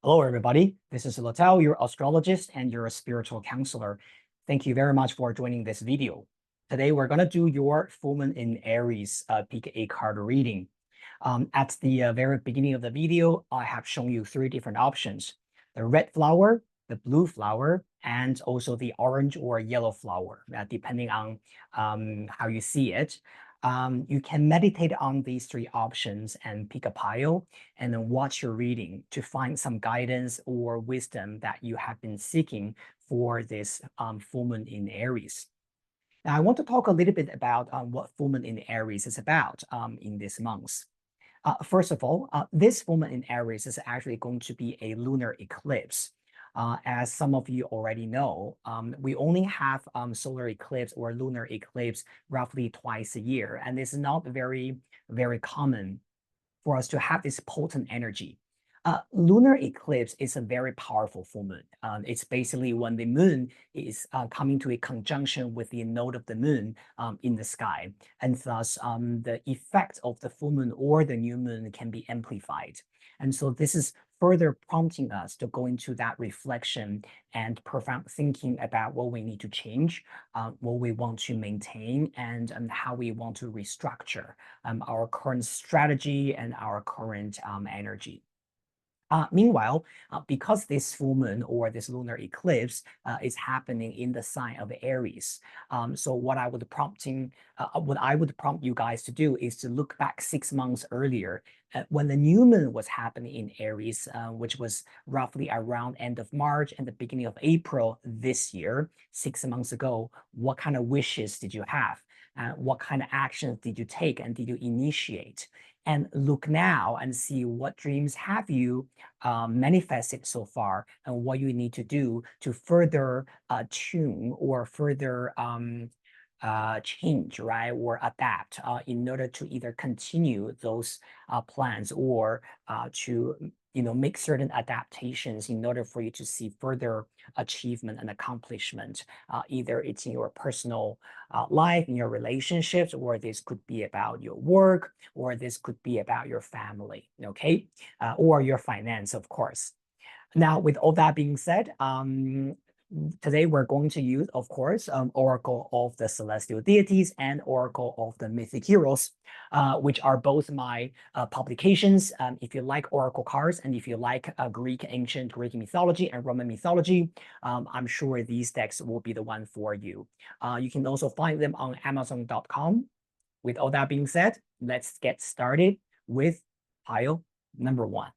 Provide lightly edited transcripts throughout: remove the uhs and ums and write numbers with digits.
Hello, everybody. This is Letao, your astrologist and your spiritual counselor. Thank you very much for joining this video. Today, we're going to do your full moon in Aries pick a card reading. At the very beginning of the video, I have shown you three different options: the red flower, the blue flower, and also the orange or yellow flower, depending on how you see it. You can meditate on these three options and pick a pile and then watch your reading to find some guidance or wisdom that you have been seeking for this full moon in Aries. Now, I want to talk a little bit about what full moon in Aries is about in this month. First of all, this full moon in Aries is actually going to be a lunar eclipse. As some of you already know, we only have solar eclipse or lunar eclipse roughly twice a year, and it's not very, very common for us to have this potent energy. Lunar eclipse is a very powerful full moon. It's basically when the moon is coming to a conjunction with the node of the moon in the sky. And thus, the effect of the full moon or the new moon can be amplified. And so this is further prompting us to go into that reflection and profound thinking about what we need to change, what we want to maintain, and how we want to restructure our current strategy and our current energy. Meanwhile, because this full moon or this lunar eclipse is happening in the sign of Aries, so what I would prompt you guys to do is to look back 6 months earlier when the new moon was happening in Aries, which was roughly around end of March and the beginning of April this year, 6 months ago. What kind of wishes did you have? What kind of actions did you take and did you initiate? And look now and see what dreams have you manifested so far and what you need to do to further tune or further change, right, or adapt in order to either continue those plans or to make certain adaptations in order for you to see further achievement and accomplishment. Either it's in your personal life, in your relationships, or this could be about your work, or this could be about your family, okay, or your finance, of course. Now, with all that being said, today we're going to use, of course, Oracle of the Celestial Deities and Oracle of the Mythic Heroes, which are both my publications. If you like Oracle cards and if you like ancient Greek mythology and Roman mythology, I'm sure these decks will be the one for you. You can also find them on Amazon.com. With all that being said, let's get started with pile number 1.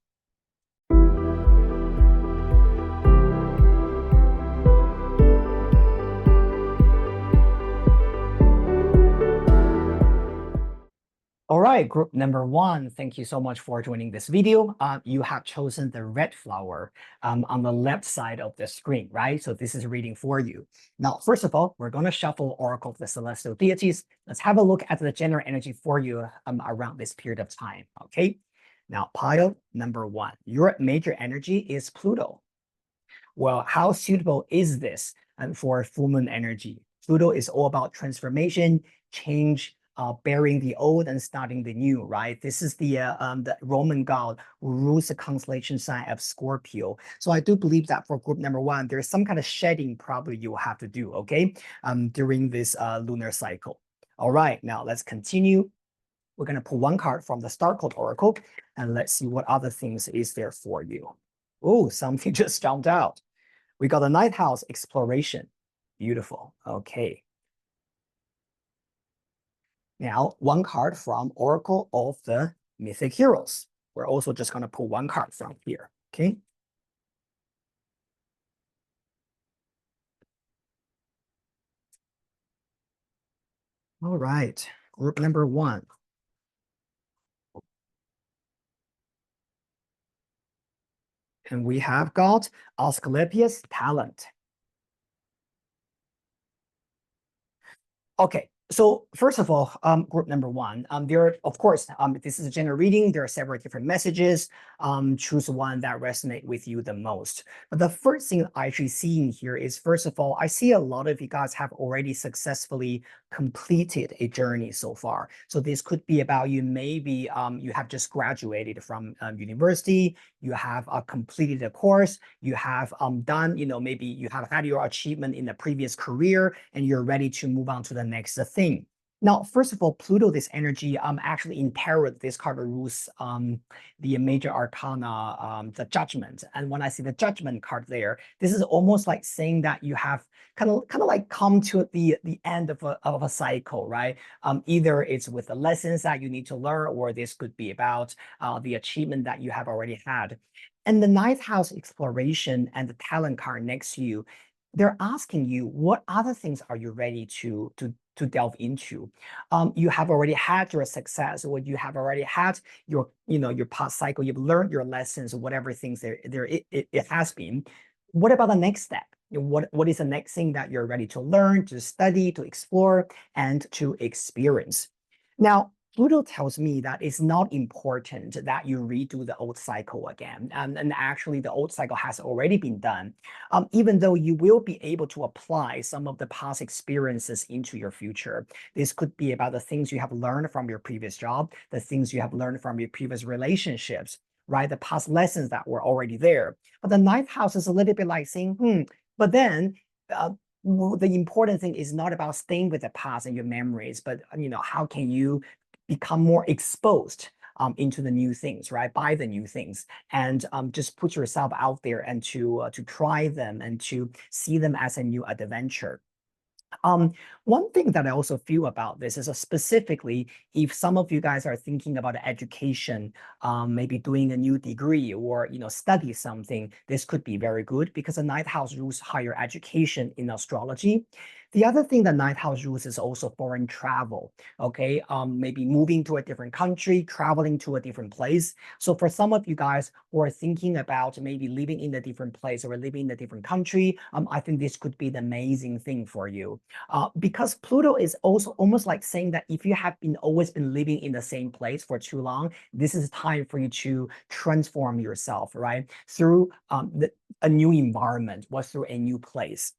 All right, group number 1, thank you so much for joining this video. You have chosen the red flower on the left side of the screen, right? So this is a reading for you. Now, first of all, we're going to shuffle Oracle of the Celestial Deities. Let's have a look at the general energy for you around this period of time, okay? Now, pile number 1, your major energy is Pluto. Well, how suitable is this for full moon energy? Pluto is all about transformation, change, burying the old and starting the new, right? This is the Roman god who rules the constellation sign of Scorpio. So I do believe that for group number 1, there's some kind of shedding probably you will have to do, okay, during this lunar cycle. All right, now let's continue. We're going to pull one card from the Star Code Oracle, and let's see what other things is there for you. Oh, something just jumped out. We got a Ninth House Exploration. Beautiful. Okay. Now, one card from Oracle of the Mythic Heroes. We're also just going to pull one card from here, okay? All right, group number 1. And we have got Asclepius Talent. Okay, so first of all, group number 1, of course, this is a general reading. There are several different messages. Choose one that resonates with you the most. But the first thing I actually see in here is, first of all, I see a lot of you guys have already successfully completed a journey so far. So this could be about you, maybe you have just graduated from university, you have completed a course, you have done, maybe you have had your achievement in the previous career, and you're ready to move on to the next thing. Now, first of all, Pluto, this energy, actually in tarot, this card rules the major arcana, the judgment. And when I see the judgment card there, this is almost like saying that you have kind of like come to the end of a cycle, right? Either it's with the lessons that you need to learn, or this could be about the achievement that you have already had. And the ninth house exploration and the talent card next to you, they're asking you, what other things are you ready to delve into? You have already had your success, or you have already had your, your past cycle. You've learned your lessons, whatever things it has been. What about the next step? What is the next thing that you're ready to learn, to study, to explore, and to experience? Now, Pluto tells me that it's not important that you redo the old cycle again. And actually, the old cycle has already been done, even though you will be able to apply some of the past experiences into your future. This could be about the things you have learned from your previous job, the things you have learned from your previous relationships, right? The past lessons that were already there. But the ninth house is a little bit like saying, but then the important thing is not about staying with the past and your memories, but how can you become more exposed into the new things, right? By the new things, and just put yourself out there and to try them and to see them as a new adventure. One thing that I also feel about this is specifically if some of you guys are thinking about education, maybe doing a new degree or study something, this could be very good because the ninth house rules higher education in astrology. The other thing that ninth house rules is also foreign travel. Okay, maybe moving to a different country, traveling to a different place. So for some of you guys who are thinking about maybe living in a different place or living in a different country, I think this could be the amazing thing for you. Because Pluto is also almost like saying that if you have always been living in the same place for too long, this is time for you to transform yourself, right? Through a new environment or through a new place.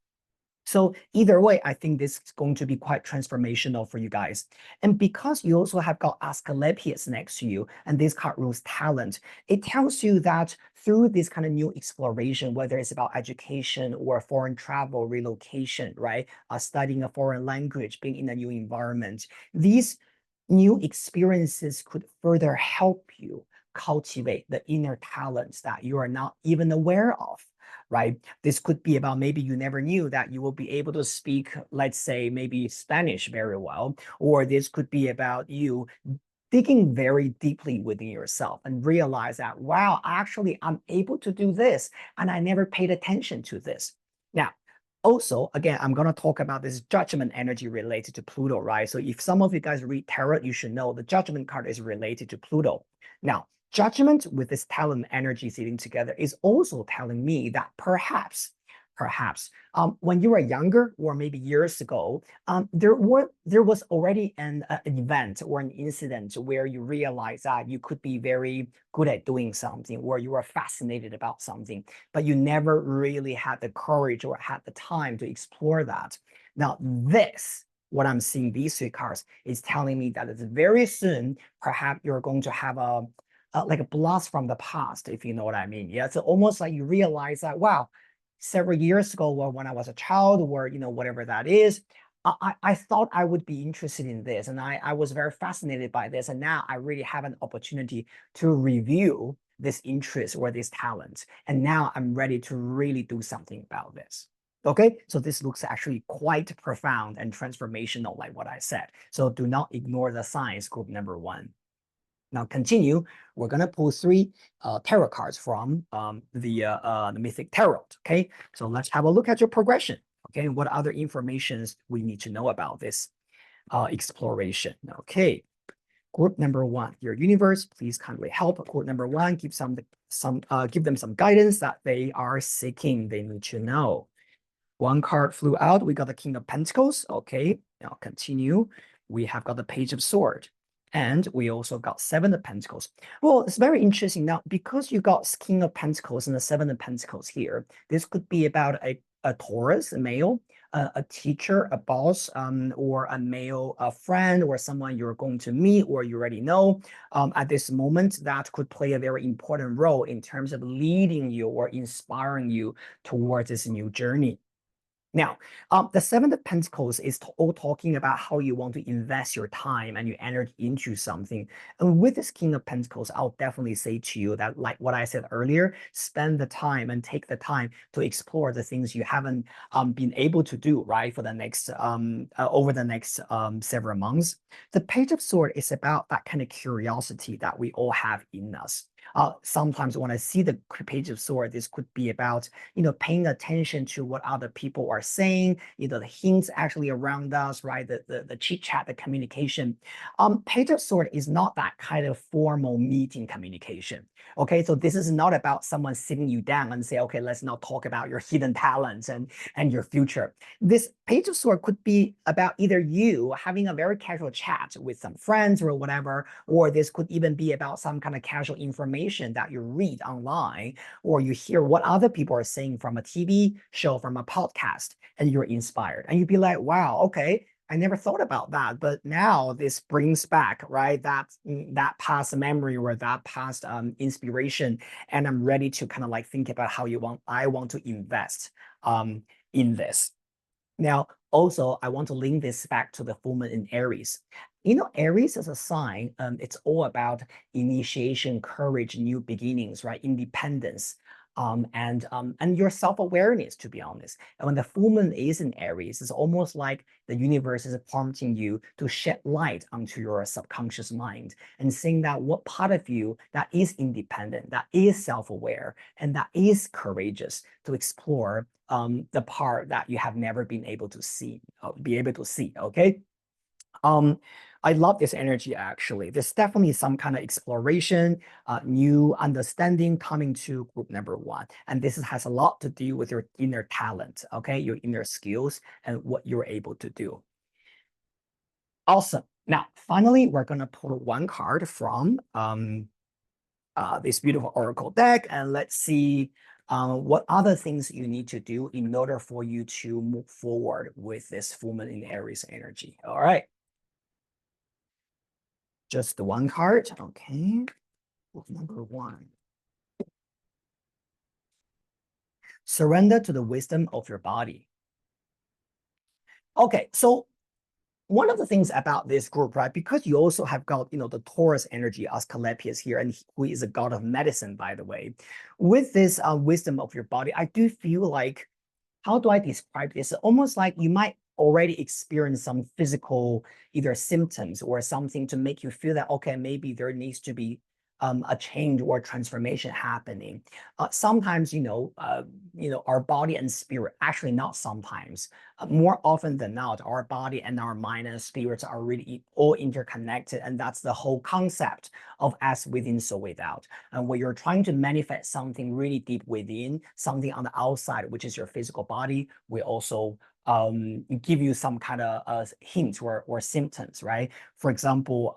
So either way, I think this is going to be quite transformational for you guys. And because you also have got Asclepius next to you, and this card rules talent, it tells you that through this kind of new exploration, whether it's about education or foreign travel, relocation, right? Studying a foreign language, being in a new environment, these new experiences could further help you cultivate the inner talents that you are not even aware of, right? This could be about maybe you never knew that you will be able to speak, let's say, maybe Spanish very well, or this could be about you digging very deeply within yourself and realize that, wow, actually, I'm able to do this, and I never paid attention to this. Now, also, again, I'm going to talk about this judgment energy related to Pluto, right? So if some of you guys read tarot, you should know the judgment card is related to Pluto. Now, judgment with this talent energy sitting together is also telling me that perhaps when you were younger or maybe years ago, there was already an event or an incident where you realized that you could be very good at doing something, or you were fascinated about something, but you never really had the courage or had the time to explore that. Now, what I'm seeing these three cards is telling me that it's very soon, perhaps you're going to have like a blast from the past, if you know what I mean. Yeah, it's almost like you realize that, wow, several years ago, or when I was a child, or whatever that is, I thought I would be interested in this, and I was very fascinated by this, and now I really have an opportunity to review this interest or this talent, and now I'm ready to really do something about this. Okay, so this looks actually quite profound and transformational, like what I said. So do not ignore the signs, group number one. Now continue. We're gonna pull three tarot cards from the Mythic Tarot. Okay, so let's have a look at your progression. Okay, what other informations we need to know about this exploration? Okay, group number one, your universe, please kindly help. Group number one, give give them some guidance that they are seeking. They need to know. One card flew out. We got the King of Pentacles. Okay, now continue. We have got the Page of Swords. And we also got Seven of Pentacles. Well, it's very interesting now because you got King of Pentacles and the Seven of Pentacles here. This could be about a Taurus, a male, a teacher, a boss, or a male a friend, or someone you're going to meet or you already know at this moment, that could play a very important role in terms of leading you or inspiring you towards this new journey. Now, the Seven of Pentacles is all talking about how you want to invest your time and your energy into something. And with this King of Pentacles, I'll definitely say to you that, like what I said earlier, spend the time and take the time to explore the things you haven't been able to do, right, for the next over the next several months. The Page of Swords is about that kind of curiosity that we all have in us. Sometimes when I see the Page of Swords, this could be about paying attention to what other people are saying, the hints actually around us, right? The chit chat, the communication. Page of Sword is not that kind of formal meeting communication. Okay, so this is not about someone sitting you down and say, okay, let's now talk about your hidden talents and your future. This Page of Sword could be about either you having a very casual chat with some friends or whatever, or this could even be about some kind of casual information that you read online, or you hear what other people are saying from a TV show, from a podcast, and you're inspired. And you'd be like, wow, okay, I never thought about that. But now this brings back, right, that past memory or that past inspiration. And I'm ready to kind of like think about how I want to invest in this. Now, also, I want to link this back to the full moon in Aries. Aries is a sign, it's all about initiation, courage, new beginnings, right? Independence, and your self-awareness, to be honest. And when the full moon is in Aries, it's almost like the universe is prompting you to shed light onto your subconscious mind and saying that what part of you that is independent, that is self-aware, and that is courageous to explore the part that you have never been able to see, okay? Um, I love this energy actually. There's definitely some kind of exploration, new understanding coming to group number one. And this has a lot to do with your inner talent, okay? Your inner skills and what you're able to do. Awesome. Now, finally, we're going to pull one card from this beautiful oracle deck, and let's see what other things you need to do in order for you to move forward with this full moon in Aries energy. All right. Just the one card. Okay. Number one. Surrender to the wisdom of your body. Okay, so one of the things about this group, right, because you also have got, the Taurus energy, Asclepius here, and who is a god of medicine, by the way. With this wisdom of your body, I do feel like, how do I describe this? Almost like you might already experience some physical either symptoms or something to make you feel that, okay, maybe there needs to be a change or transformation happening. Sometimes, our body and spirit, actually not sometimes, more often than not, our body and our mind and spirits are really all interconnected. And that's the whole concept of as within, so without. And when you're trying to manifest something really deep within, something on the outside, which is your physical body, we also give you some kind of hints or symptoms, right? For example,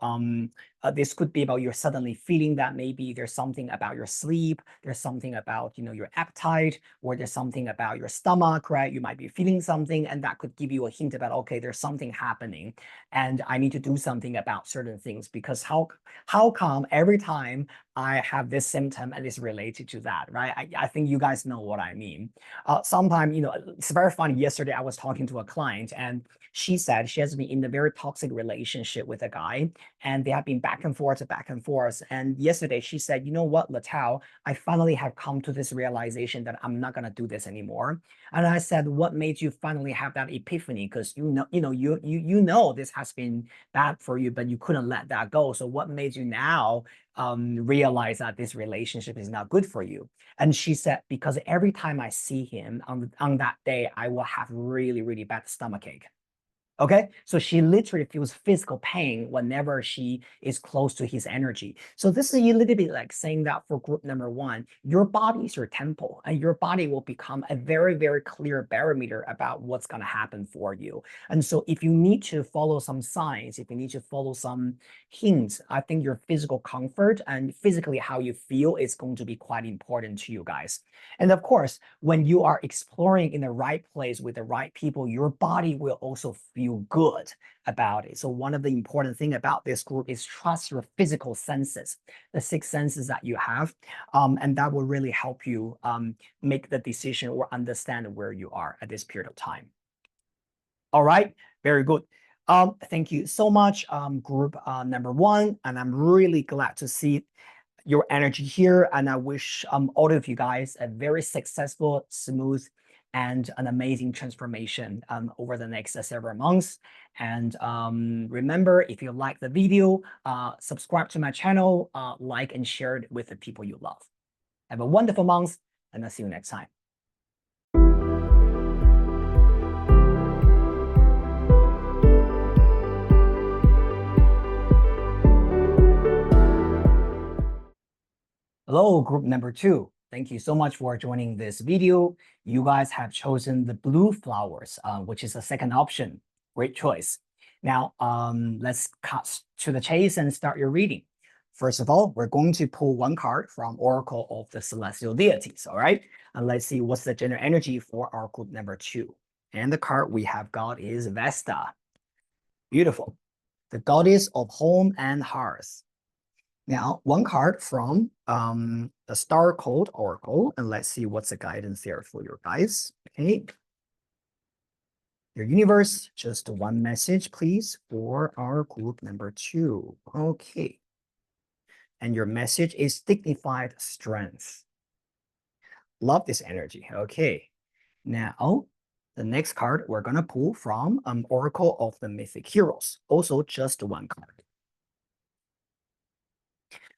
this could be about you're suddenly feeling that maybe there's something about your sleep, there's something about your appetite, or there's something about your stomach, right? You might be feeling something, and that could give you a hint about, okay, there's something happening, and I need to do something about certain things, because how come every time I have this symptom and it's related to that, right? I think you guys know what I mean. Sometimes, it's very funny. Yesterday, I was talking to a client, and she said she has been in a very toxic relationship with a guy, and they have been back and forth, back and forth. And yesterday, she said, "You know what, Letao, I finally have come to this realization that I'm not gonna do this anymore." And I said, "What made you finally have that epiphany? Because you know this has been bad for you, but you couldn't let that go. So what made you now realize that this relationship is not good for you?" And she said, "Because every time I see him on that day, I will have really, really bad stomachache." Okay, so she literally feels physical pain whenever she is close to his energy. So this is a little bit like saying that for group number one, your body is your temple, and your body will become a very, very clear barometer about what's going to happen for you. And so if you need to follow some signs, if you need to follow some hints, I think your physical comfort and physically how you feel is going to be quite important to you guys. And of course, when you are exploring in the right place with the right people, your body will also feel good about it. So one of the important thing about this group is trust your physical senses, the six senses that you have, and that will really help you make the decision or understand where you are at this period of time. All right, very good. Thank you so much, group number one, and I'm really glad to see your energy here. And I wish all of you guys a very successful, smooth, and an amazing transformation over the next several months. And remember, if you like the video, subscribe to my channel, like and share it with the people you love. Have a wonderful month, and I'll see you next time. Hello, group number two. Thank you so much for joining this video. You guys have chosen the blue flowers, which is the second option. Great choice. Now, let's cut to the chase and start your reading. First of all, we're going to pull one card from Oracle of the Celestial Deities, all right? And let's see what's the general energy for our group number two. And the card we have got is Vesta. Beautiful. The goddess of home and hearth. Now, one card from the Star Code Oracle, and let's see what's the guidance there for your guys. Okay. Your universe, just one message, please, for our group number two. Okay. And your message is dignified strength. Love this energy. Okay. Now, the next card we're going to pull from Oracle of the Mythic Heroes. Also, just one card.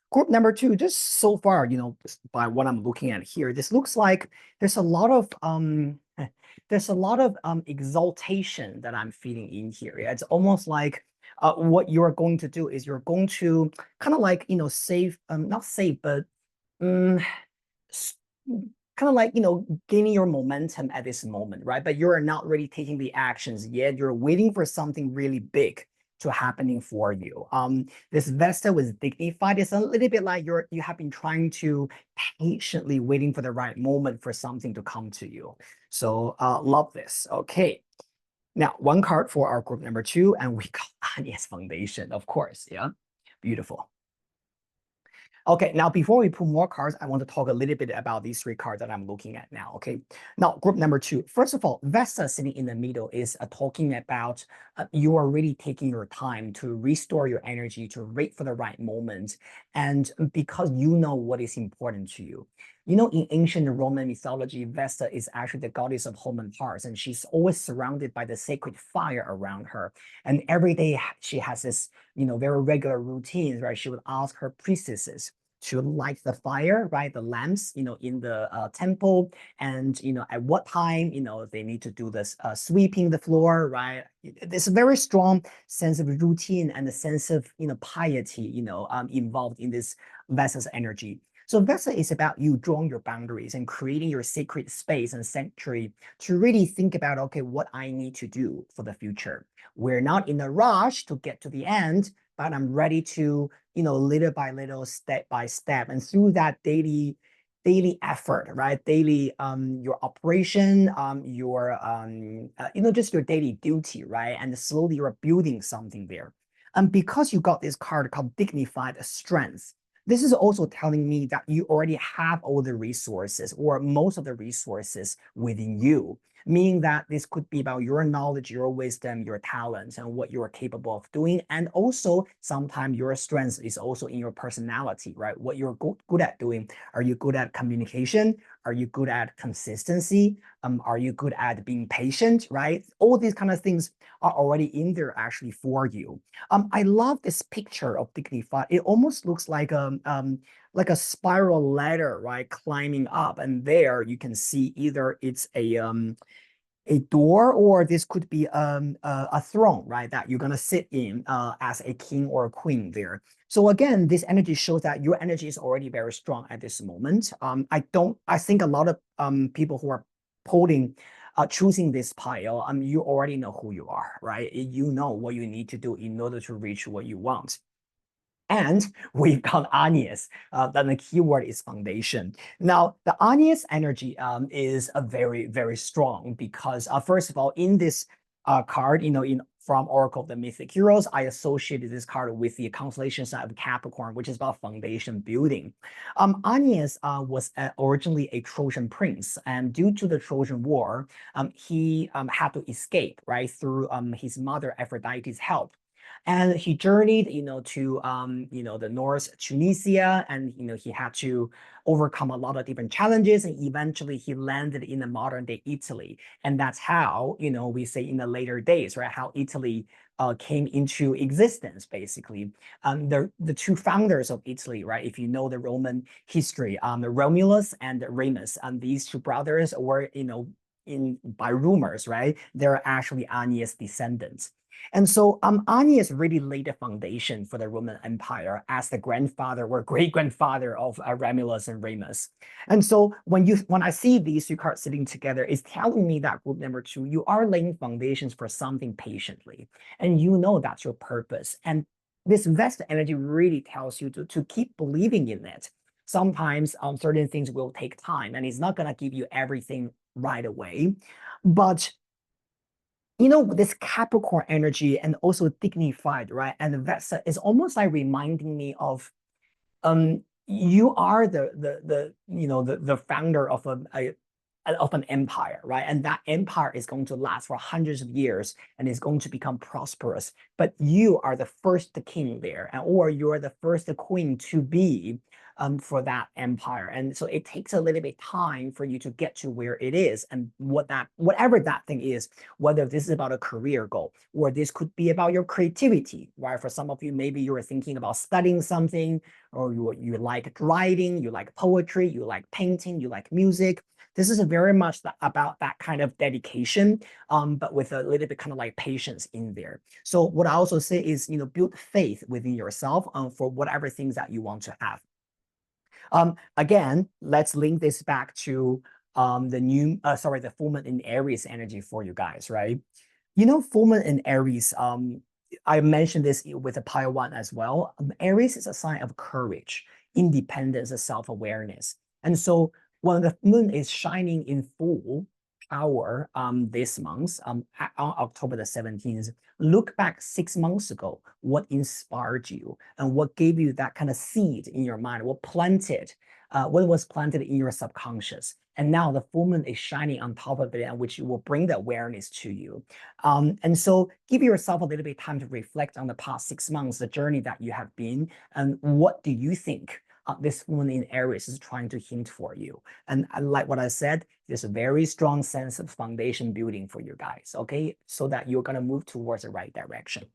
Group number two, just so far, by what I'm looking at here, this looks like there's a lot of exaltation that I'm feeling in here. It's almost like what you're going to do is you're going to kind of like save, not save, but um, kind of like gaining your momentum at this moment, right? But you're not really taking the actions yet. You're waiting for something really big to happening for you. This Vesta was dignified. It's a little bit like you have been trying to patiently waiting for the right moment for something to come to you. So love this. Okay. Now, one card for our group number two, and we got Anya's foundation, of course. Yeah. Beautiful. Okay, now before we pull more cards, I want to talk a little bit about these three cards that I'm looking at now, okay? Now, group number two. First of all, Vesta sitting in the middle is talking about you are really taking your time to restore your energy, to wait for the right moment, and because you know what is important to you. In ancient Roman mythology, Vesta is actually the goddess of home and hearth, and she's always surrounded by the sacred fire around her. And every day she has this, very regular routines, right? She would ask her priestesses to light the fire, right? The lamps, in the temple, and at what time, they need to do this sweeping the floor, right? There's a very strong sense of routine and a sense of piety, involved in this Vesta's energy. So Vesta is about you drawing your boundaries and creating your sacred space and sanctuary to really think about, okay, what I need to do for the future. We're not in a rush to get to the end, but I'm ready to, little by little, step by step, and through that daily effort, right? Daily, your operation, your, just your daily duty, right? And slowly you're building something there. And because you got this card called Dignified Strength, this is also telling me that you already have all the resources or most of the resources within you, meaning that this could be about your knowledge, your wisdom, your talents, and what you're capable of doing. And also, sometimes your strength is also in your personality, right? What you're good at doing. Are you good at communication? Are you good at consistency? Are you good at being patient, right? All these kind of things are already in there actually for you. I love this picture of dignified. It almost looks like a spiral ladder, right? Climbing up, and there you can see either it's a a door, or this could be a throne, right? That you're gonna sit in as a king or a queen there. So again, this energy shows that your energy is already very strong at this moment. I think a lot of people who are holding choosing this pile, you already know who you are, right? You know what you need to do in order to reach what you want. And we've got Aries. Then the keyword is foundation. Now, the Aries energy is a very, very strong because first of all, in this card, in from Oracle of the Mythic Heroes, I associated this card with the constellation sign of Capricorn, which is about foundation building. Aries was originally a Trojan prince, and due to the Trojan War, he had to escape, right, through his mother Aphrodite's help. And he journeyed, to the North Tunisia, and he had to overcome a lot of different challenges, and eventually he landed in the modern day Italy. And that's how, we say in the later days, right, how Italy came into existence, basically. The two founders of Italy, right, if you know the Roman history, Romulus and Remus, and these two brothers were, by rumors, right, they're actually Aeneas descendants. And so Aeneas really laid the foundation for the Roman Empire as the grandfather or great grandfather of Romulus and Remus. And so when I see these two cards sitting together, it's telling me that group number two, you are laying foundations for something patiently, and you know that's your purpose. And this Vesta energy really tells you to keep believing in it. Sometimes certain things will take time, and it's not going to give you everything right away, but this Capricorn energy and also dignified, right? And Vesta is almost like reminding me of you are the founder of of an empire, right? And that empire is going to last for hundreds of years and is going to become prosperous. But you are the first king there, or you're the first queen to be for that empire. And so it takes a little bit time for you to get to where it is, and whatever that thing is, whether this is about a career goal or this could be about your creativity, right? For some of you, maybe you're thinking about studying something, or you like writing, you like poetry, you like painting, you like music. This is very much about that kind of dedication, but with a little bit kind of like patience in there. So what I also say is, build faith within yourself for whatever things that you want to have. Again, let's link this back to the full moon in Aries energy for you guys, right? Full moon in Aries, I mentioned this with the pile one as well. Aries is a sign of courage, independence, and self-awareness. And so when the moon is shining in full power this month, on October the 17th, look back 6 months ago, what inspired you and what gave you that kind of seed in your mind, what was planted in your subconscious. And now the full moon is shining on top of it, and which will bring the awareness to you. And so give yourself a little bit of time to reflect on the past 6 months, the journey that you have been, and what do you think this full moon in Aries is trying to hint for you. And like what I said, there's a very strong sense of foundation building for you guys, okay? So that you're going to move towards the right direction.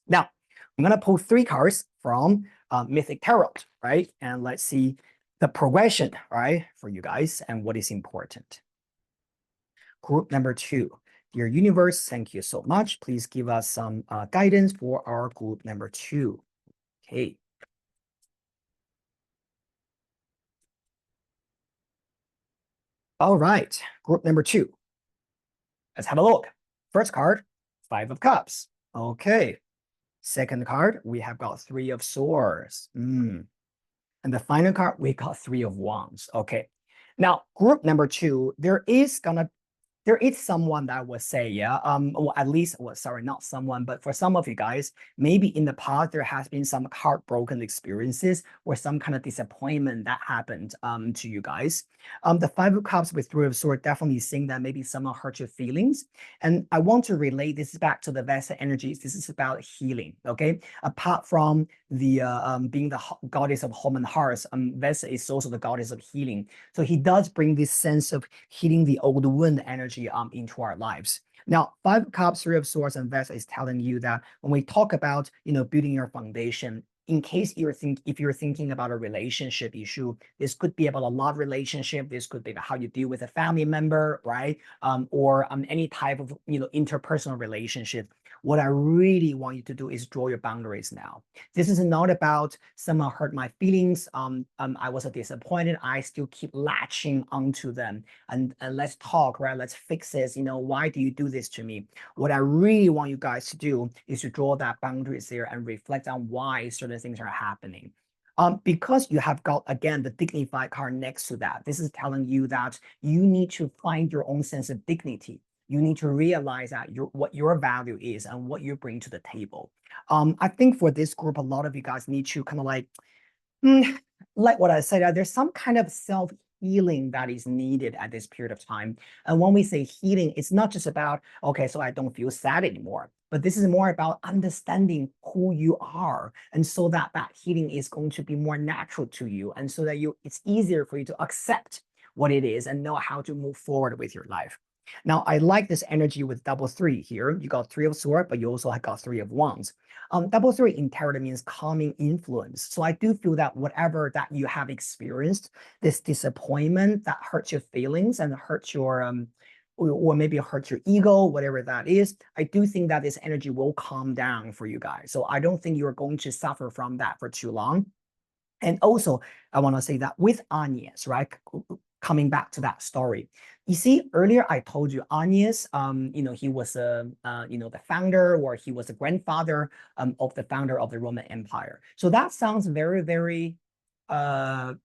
Now, I'm going to pull 3 cards from Mythic Tarot, right? And let's see the progression, right, for you guys and what is important. Group number 2. Dear universe, thank you so much. Please give us some guidance for our group number 2. Okay. All right, group number 2. Let's have a look. First card, 5 of Cups. Okay. Second card, we have got 3 of Swords. And the final card, we got 3 of Wands. Okay. Now, group number 2, there is someone that would say, yeah, well, at least, well, sorry, not someone, but for some of you guys, maybe in the past, there has been some heartbroken experiences or some kind of disappointment that happened to you guys. The 5 of Cups with 3 of Swords definitely saying that maybe someone hurt your feelings. And I want to relate this back to the Vesta energies. This is about healing, okay? Apart from the being the goddess of home and hearts, Vesta is also the goddess of healing. So he does bring this sense of healing the old wound energy into our lives. Now, 5 of Cups, 3 of Swords, and Vesta is telling you that when we talk about building your foundation, in case if you're thinking about a relationship issue, this could be about a love relationship. This could be about how you deal with a family member, right? Or any type of interpersonal relationship. What I really want you to do is draw your boundaries now. This is not about someone hurt my feelings. I was disappointed. I still keep latching onto them. And let's talk, right? Let's fix this. Why do you do this to me? What I really want you guys to do is to draw that boundaries there and reflect on why certain things are happening. Because you have got, again, the dignified card next to that. This is telling you that you need to find your own sense of dignity. You need to realize that what your value is and what you bring to the table. I think for this group, a lot of you guys need to kind of like what I said, there's some kind of self-healing that is needed at this period of time. And when we say healing, it's not just about, okay, so I don't feel sad anymore, but this is more about understanding who you are. And so that healing is going to be more natural to you. And so that it's easier for you to accept what it is and know how to move forward with your life. Now, I like this energy with double three here. You got three of swords, but you also have got three of wands. Double three in tarot means calming influence. So I do feel that whatever that you have experienced, this disappointment that hurts your feelings and hurts your or maybe hurts your ego, whatever that is, I do think that this energy will calm down for you guys. So I don't think you're going to suffer from that for too long. And also, I want to say that with Agnes, right? Coming back to that story, you see, earlier I told you Agnes, he was the founder, or he was the grandfather of the founder of the Roman Empire. So that sounds very, very well,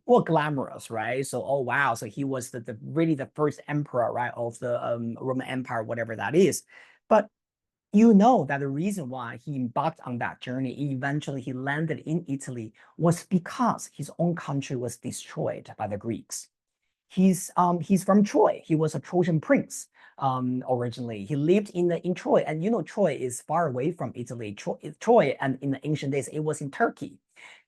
glamorous, right? So, oh wow, so he was the really the first emperor, right, of the Roman Empire, whatever that is. But you know that the reason why he embarked on that journey, eventually he landed in Italy, was because his own country was destroyed by the Greeks. He's from Troy. He was a Trojan prince originally. He lived in Troy, and Troy is far away from Italy. Troy, and in the ancient days, it was in Turkey.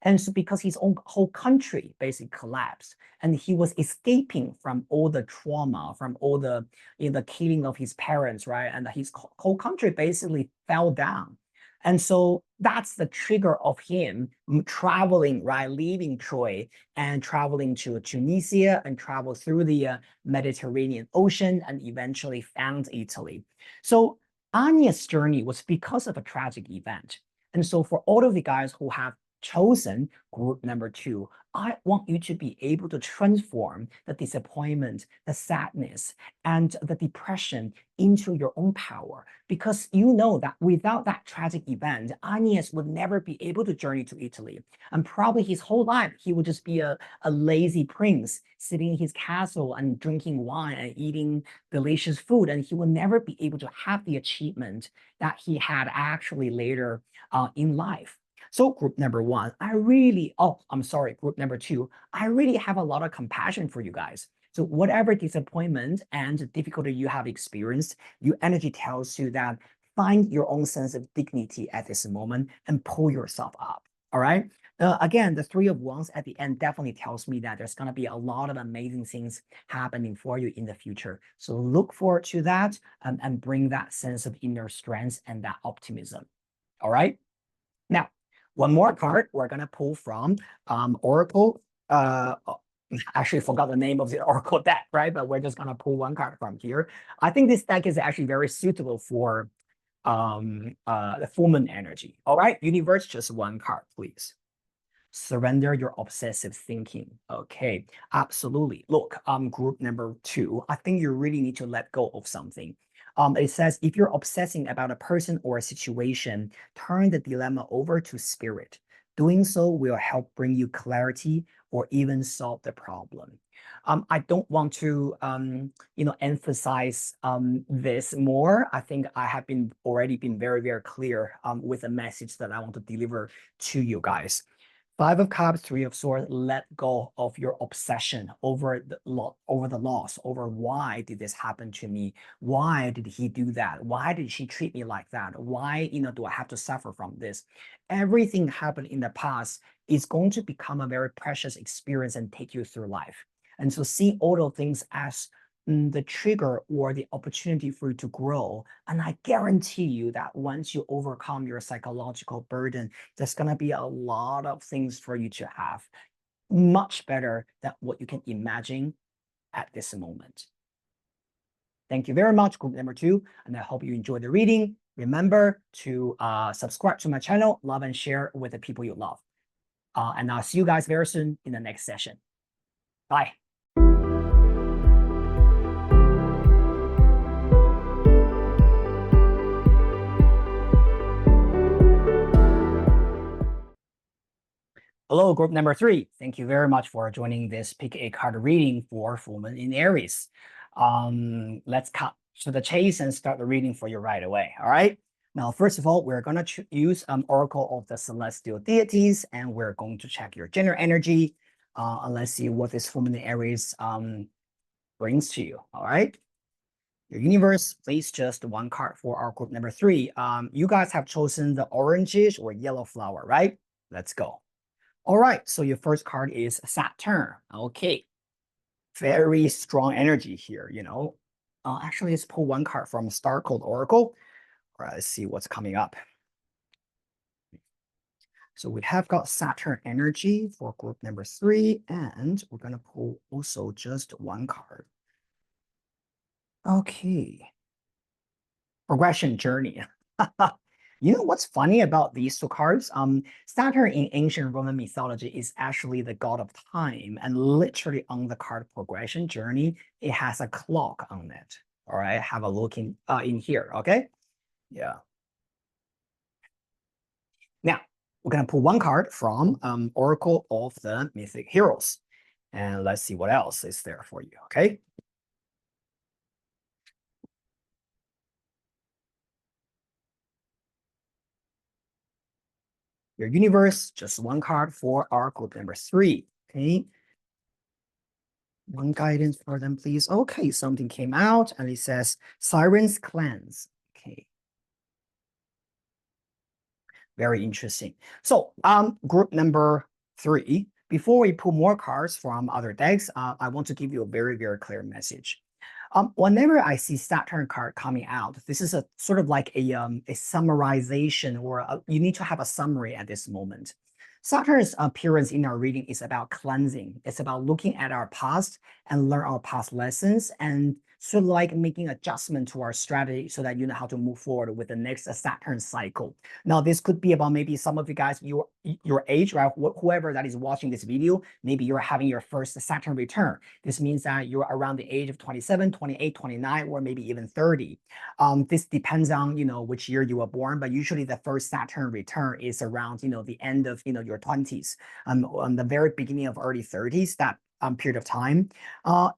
And so because his own whole country basically collapsed, and he was escaping from all the trauma, from all the the killing of his parents, right? And his whole country basically fell down. And so that's the trigger of him traveling, right, leaving Troy and traveling to Tunisia and travel through the Mediterranean Ocean and eventually found Italy. So Anya's journey was because of a tragic event. And so for all of the guys who have chosen group number 2, I want you to be able to transform the disappointment, the sadness, and the depression into your own power, because you know that without that tragic event, Agnes would never be able to journey to Italy. And probably his whole life, he would just be a lazy prince sitting in his castle and drinking wine and eating delicious food. And he will never be able to have the achievement that he had actually later in life. So group number 1, group number 2, I really have a lot of compassion for you guys. So whatever disappointment and difficulty you have experienced, your energy tells you that find your own sense of dignity at this moment and pull yourself up. All right. Again, the Three of Wands at the end definitely tells me that there's going to be a lot of amazing things happening for you in the future. So look forward to that and bring that sense of inner strength and that optimism. All right. Now, one more card we're going to pull from Oracle. Actually forgot the name of the Oracle deck, right? But we're just going to pull one card from here. I think this deck is actually very suitable for the full moon energy. All right, universe, just one card, please. Surrender your obsessive thinking. Okay, absolutely. Look, group number 2, I think you really need to let go of something. It says, if you're obsessing about a person or a situation, turn the dilemma over to spirit. Doing so will help bring you clarity or even solve the problem. I don't want to, emphasize this more. I think I have already been very, very clear with the message that I want to deliver to you guys. 5 of Cups, 3 of Swords, let go of your obsession over the loss, over why did this happen to me? Why did he do that? Why did she treat me like that? Why, do I have to suffer from this? Everything happened in the past is going to become a very precious experience and take you through life. And so see all those things as the trigger or the opportunity for you to grow. And I guarantee you that once you overcome your psychological burden, there's going to be a lot of things for you to have, much better than what you can imagine at this moment. Thank you very much, group number 2, and I hope you enjoyed the reading. Remember to subscribe to my channel, love and share with the people you love. And I'll see you guys very soon in the next session. Bye. Hello, group number 3. Thank you very much for joining this pick a card reading for full moon in Aries. Let's cut to the chase and start the reading for you right away. All right. Now, first of all, we're going to use Oracle of the Celestial Deities, and we're going to check your general energy. And let's see what this full moon in Aries brings to you. All right. Your universe, please just one card for our group number 3. You guys have chosen the orangish or yellow flower, right? Let's go. All right, so your first card is Saturn. Okay, very strong energy here, you know. Actually, let's pull one card from Star Code Oracle. All right, let's see what's coming up. So we have got Saturn energy for group number 3, and we're going to pull also just one card. Okay. Progression journey. You know what's funny about these 2 cards? Saturn in ancient Roman mythology is actually the god of time, and literally on the card progression journey, it has a clock on it. All right, have a look in here. Okay, yeah. Now we're gonna pull one card from Oracle of the Mythic Heroes, and let's see what else is there for you. Okay. Your universe, just one card for our group number 3. Okay. One guidance for them, please. Okay, something came out and it says Siren's Cleanse. Okay. Very interesting. So group number 3, before we pull more cards from other decks, I want to give you a very, very clear message. Whenever I see Saturn card coming out, this is a sort of like a summarization, or you need to have a summary at this moment. Saturn's appearance in our reading is about cleansing. It's about looking at our past and learn our past lessons, and sort of like making adjustment to our strategy so that you know how to move forward with the next Saturn cycle. Now, this could be about maybe some of you guys, your age, right? Whoever that is watching this video, maybe you're having your first Saturn return. This means that you're around the age of 27, 28, 29, or maybe even 30. This depends on, you know, which year you were born, but usually the first Saturn return is around, you know, the end of, you know, your 20s, on the very beginning of early 30s, that period of time.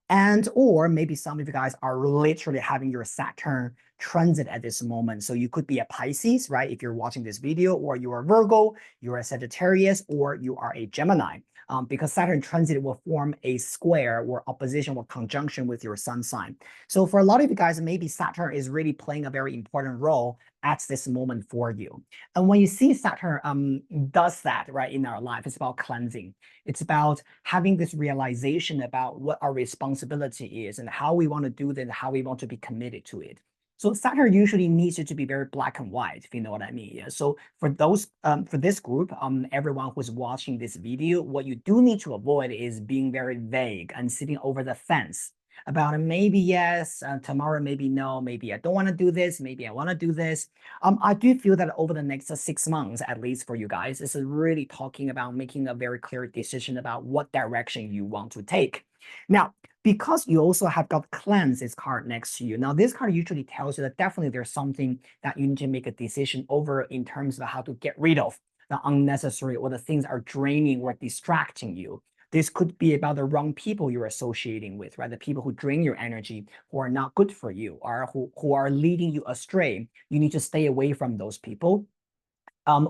And or maybe some of you guys are literally having your Saturn transit at this moment. So you could be a Pisces, right? If you're watching this video, or you're a Virgo, you're a Sagittarius, or you are a Gemini. Because Saturn transit will form a square or opposition or conjunction with your sun sign. So for a lot of you guys, maybe Saturn is really playing a very important role at this moment for you. And when you see Saturn does that, right, in our life, it's about cleansing. It's about having this realization about what our responsibility is and how we want to do this, how we want to be committed to it. So Saturn usually needs it to be very black and white, if you know what I mean. Yeah. So for those, for this group, everyone who's watching this video, what you do need to avoid is being very vague and sitting over the fence about maybe yes, tomorrow maybe no, maybe I don't want to do this, maybe I want to do this. I do feel that over the next 6 months, at least for you guys, this is really talking about making a very clear decision about what direction you want to take. Now, because you also have got cleanse this card next to you. Now, this card usually tells you that definitely there's something that you need to make a decision over in terms of how to get rid of the unnecessary or the things that are draining or distracting you. This could be about the wrong people you're associating with, right? The people who drain your energy, who are not good for you, or who are leading you astray. You need to stay away from those people.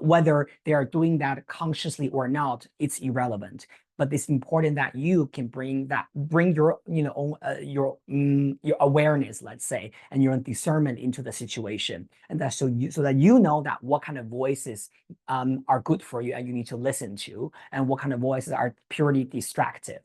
Whether they are doing that consciously or not, it's irrelevant. But it's important that you can bring your, you know, your awareness, let's say, and your discernment into the situation, and that so that you know that what kind of voices are good for you and you need to listen to, and what kind of voices are purely distractive.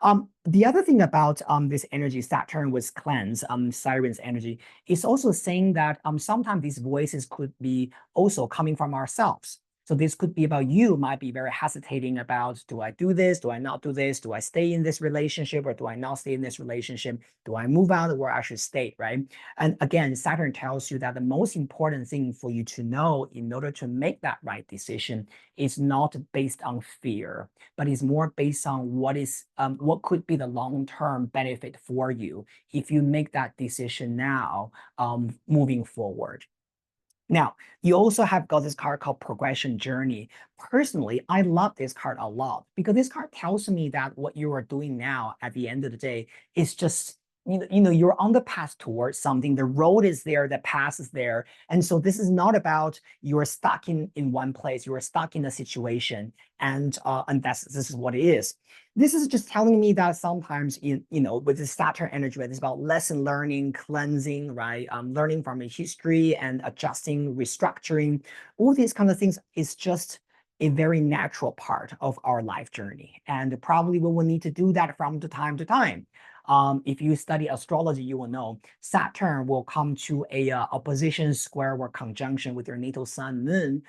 The other thing about this energy, Saturn was cleanse, Siren's energy, is also saying that sometimes these voices could be also coming from ourselves. So this could be about you might be very hesitating about, do I do this? Do I not do this? Do I stay in this relationship or do I not stay in this relationship? Do I move out or I should stay, right? And again, Saturn tells you that the most important thing for you to know in order to make that right decision is not based on fear, but is more based on what could be the long-term benefit for you if you make that decision now, moving forward. Now, you also have got this card called Progression Journey. Personally, I love this card a lot because this card tells me that what you are doing now at the end of the day is just, you're on the path towards something. The road is there, the path is there. And so this is not about you're stuck in one place, you're stuck in a situation, and this is what it is. This is just telling me that sometimes with the Saturn energy, right, it's about lesson learning, cleansing, right? Learning from a history and adjusting, restructuring. All these kind of things is just a very natural part of our life journey. And probably we will need to do that from time to time. If you study astrology, you will know Saturn will come to a opposition, square, or conjunction with your natal sun, moon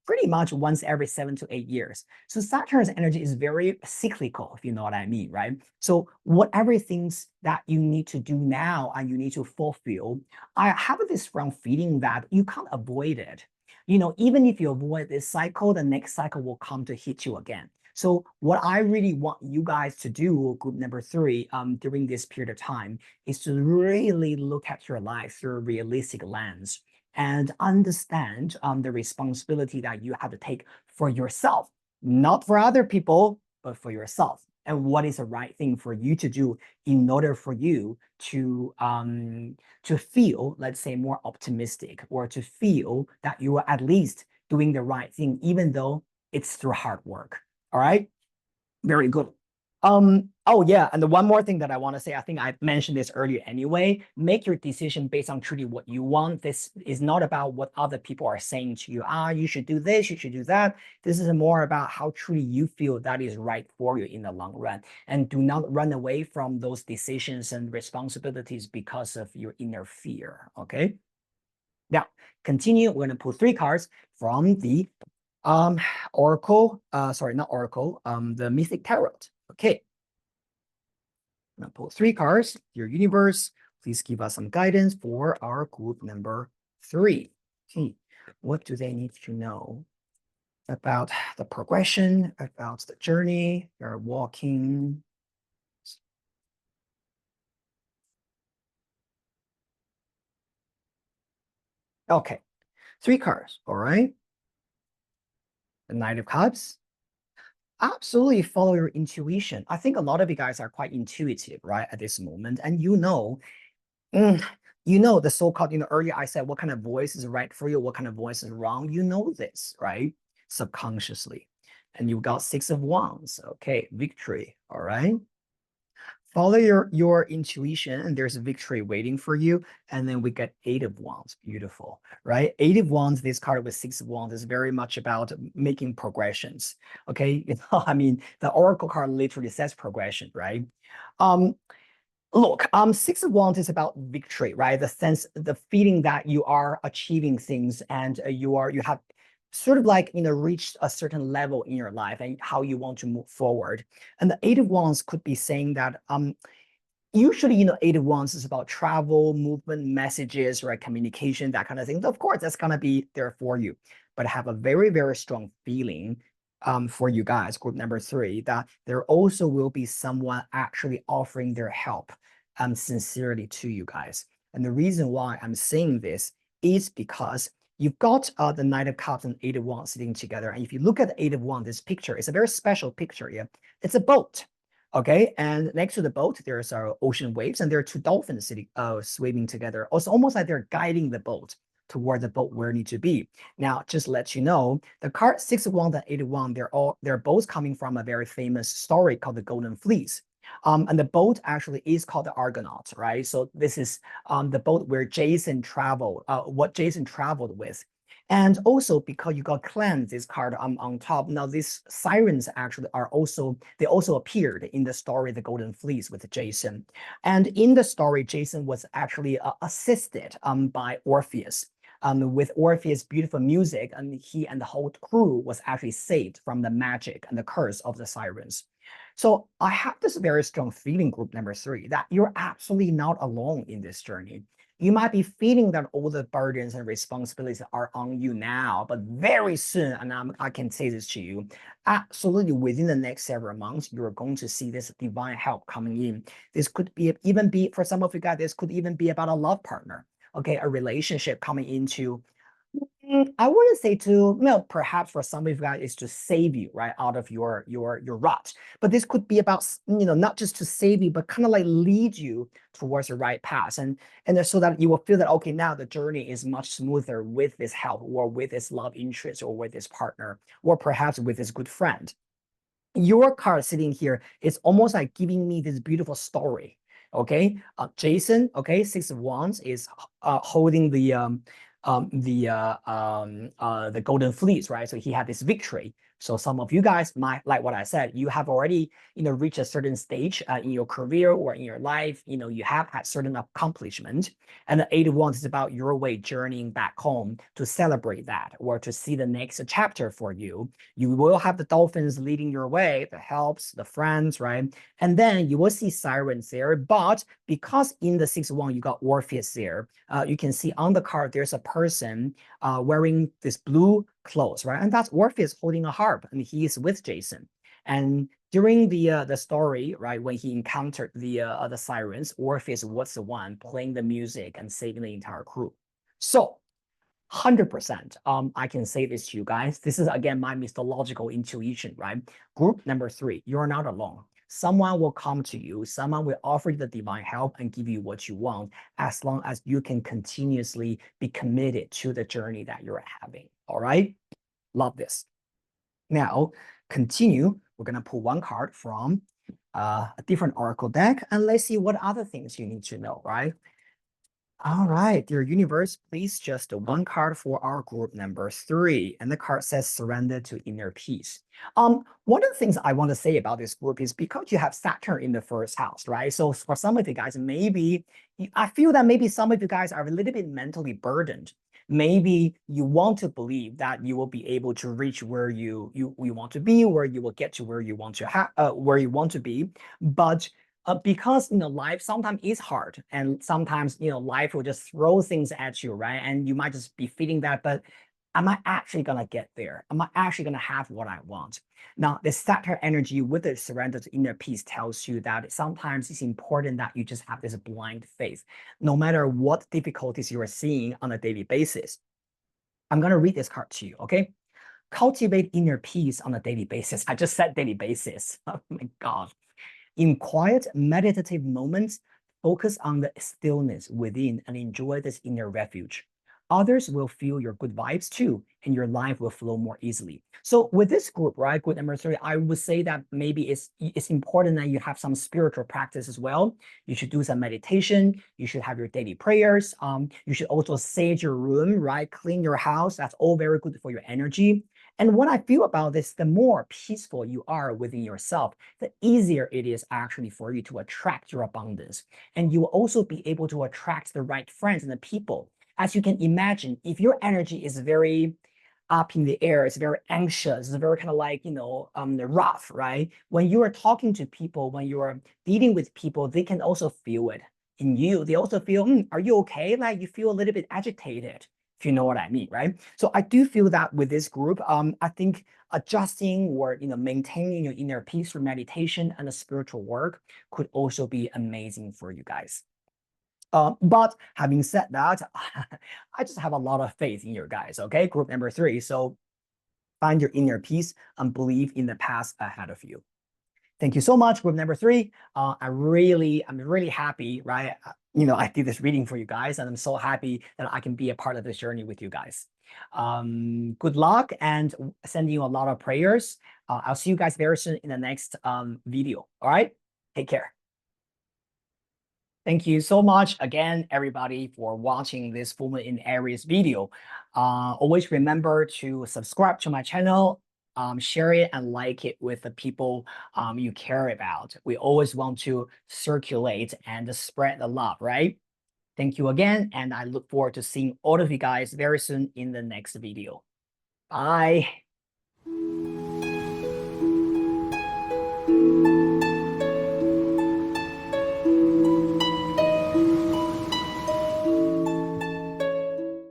pretty much once every 7 to 8 years. So Saturn's energy is very cyclical, if you know what I mean, right? So whatever things that you need to do now and you need to fulfill, I have this strong feeling that you can't avoid it. Even if you avoid this cycle, the next cycle will come to hit you again. So what I really want you guys to do, group number 3, during this period of time, is to really look at your life through a realistic lens and understand the responsibility that you have to take for yourself, not for other people, but for yourself. And what is the right thing for you to do in order for you to feel, let's say, more optimistic, or to feel that you are at least doing the right thing, even though it's through hard work. All right, very good. Oh yeah, and the one more thing that I want to say, I think I mentioned this earlier anyway, make your decision based on truly what you want. This is not about what other people are saying to you. You should do this, you should do that. This is more about how truly you feel that is right for you in the long run. And do not run away from those decisions and responsibilities because of your inner fear, okay? Now, continue. We're going to pull 3 cards from the Oracle, sorry, not Oracle, the Mythic Tarot. Okay. I'm gonna pull 3 cards. Dear universe, please give us some guidance for our group number 3. Okay. What do they need to know about the progression, about the journey they're walking? Okay. 3 cards. All right. The Knight of Cups. Absolutely follow your intuition. I think a lot of you guys are quite intuitive, right, at this moment. And mm, the so-called, earlier I said what kind of voice is right for you, what kind of voice is wrong. You know this, right? Subconsciously. And you got 6 of Wands. Okay, victory. All right. Follow your intuition, and there's a victory waiting for you. And then we get 8 of Wands. Beautiful, right? 8 of Wands, this card with 6 of Wands is very much about making progressions. Okay, I mean, the Oracle card literally says progression, right? Look, 6 of Wands is about victory, right? The feeling that you are achieving things, and you have sort of like, reached a certain level in your life and how you want to move forward. And the 8 of Wands could be saying that usually, 8 of Wands is about travel, movement, messages, right? Communication, that kind of thing. Of course, that's going to be there for you. But I have a very, very strong feeling for you guys, group number 3, that there also will be someone actually offering their help sincerely to you guys. And the reason why I'm saying this is because you've got the Knight of Cups and 8 of Wands sitting together. And if you look at the 8 of Wands, this picture is a very special picture. Yeah, it's a boat. Okay, and next to the boat, there's ocean waves, and there are 2 dolphins sitting, swimming together. It's almost like they're guiding the boat toward the boat where it needs to be. Now, just to let you know, the card 6 of Wands and 8 of Wands, they're both coming from a very famous story called the Golden Fleece. And the boat actually is called the Argonaut, right? So this is the boat where Jason traveled, what Jason traveled with. And also because you got cleanse this card on top. Now these sirens actually are also, they also appeared in the story, The Golden Fleece with Jason. And in the story, Jason was actually assisted by Orpheus. With Orpheus' beautiful music, and he and the whole crew was actually saved from the magic and the curse of the sirens. So I have this very strong feeling, group number 3, that you're absolutely not alone in this journey. You might be feeling that all the burdens and responsibilities are on you now, but very soon, and I can say this to you, absolutely within the next several months, you're going to see this divine help coming in. This could be even be, for some of you guys, this could even be about a love partner, okay, a relationship coming into. I wouldn't say to, perhaps for some of you guys, it's to save you, right, out of your rut. But this could be about, not just to save you, but kind of like lead you towards the right path. And so that you will feel that, okay, now the journey is much smoother with this help, or with this love interest, or with this partner, or perhaps with this good friend. Your card sitting here is almost like giving me this beautiful story. Okay, Jason, okay, Six of Wands is holding the Golden Fleece, right? So he had this victory. So some of you guys might, like what I said, you have already, reached a certain stage in your career or in your life. You have had certain accomplishment, and the Eight of Wands is about your way journeying back home to celebrate that, or to see the next chapter for you. You will have the dolphins leading your way, the helps, the friends, right? And then you will see sirens there. But because in the Six of Wands you got Orpheus there, you can see on the card there's a person wearing this blue clothes, right? And that's Orpheus holding a harp, and he is with Jason. And during the story, right, when he encountered the sirens, Orpheus was the one playing the music and saving the entire crew. So 100%, I can say this to you guys. This is again my mythological intuition, right? Group number 3, you're not alone. Someone will come to you, someone will offer you the divine help and give you what you want, as long as you can continuously be committed to the journey that you're having. All right, love this. Now continue. We're gonna pull one card from a different oracle deck, and let's see what other things you need to know, right? All right, dear universe, please just one card for our group number 3. And the card says surrender to inner peace. One of the things I want to say about this group is because you have Saturn in the first house, right? So for some of you guys, maybe I feel that maybe some of you guys are a little bit mentally burdened. Maybe you want to believe that you will be able to reach where you want to be, where you will get to where you want to where you want to be, but because life sometimes is hard, and sometimes life will just throw things at you, right? And you might just be feeling that, but am I actually gonna get there? Am I actually gonna have what I want? Now, the Saturn energy with the surrender to inner peace tells you that sometimes it's important that you just have this blind faith, no matter what difficulties you are seeing on a daily basis. I'm gonna read this card to you, okay? Cultivate inner peace on a daily basis. I just said daily basis. Oh my God. In quiet, meditative moments, focus on the stillness within and enjoy this inner refuge. Others will feel your good vibes too, and your life will flow more easily. So with this group, right, group number 3, I would say that maybe it's important that you have some spiritual practice as well. You should do some meditation. You should have your daily prayers. You should also sage your room, right? Clean your house. That's all very good for your energy. And what I feel about this, the more peaceful you are within yourself, the easier it is actually for you to attract your abundance. And you will also be able to attract the right friends and the people. As you can imagine, if your energy is very up in the air, it's very anxious, it's very kind of like, rough, right? When you are talking to people, when you are dealing with people, they can also feel it in you. They also feel, are you okay? Like you feel a little bit agitated, if you know what I mean, right? So I do feel that with this group, I think adjusting or maintaining your inner peace through meditation and the spiritual work could also be amazing for you guys. But having said that, I just have a lot of faith in your guys, okay? Group number 3. So find your inner peace and believe in the path ahead of you. Thank you so much, group number 3. I'm really happy, right? I did this reading for you guys, and I'm so happy that I can be a part of this journey with you guys. Good luck, and sending you a lot of prayers. I'll see you guys very soon in the next video. All right, take care. Thank you so much again, everybody, for watching this full moon in Aries video. Always remember to subscribe to my channel, share it and like it with the people you care about. We always want to circulate and spread the love, right? Thank you again, and I look forward to seeing all of you guys very soon in the next video. Bye.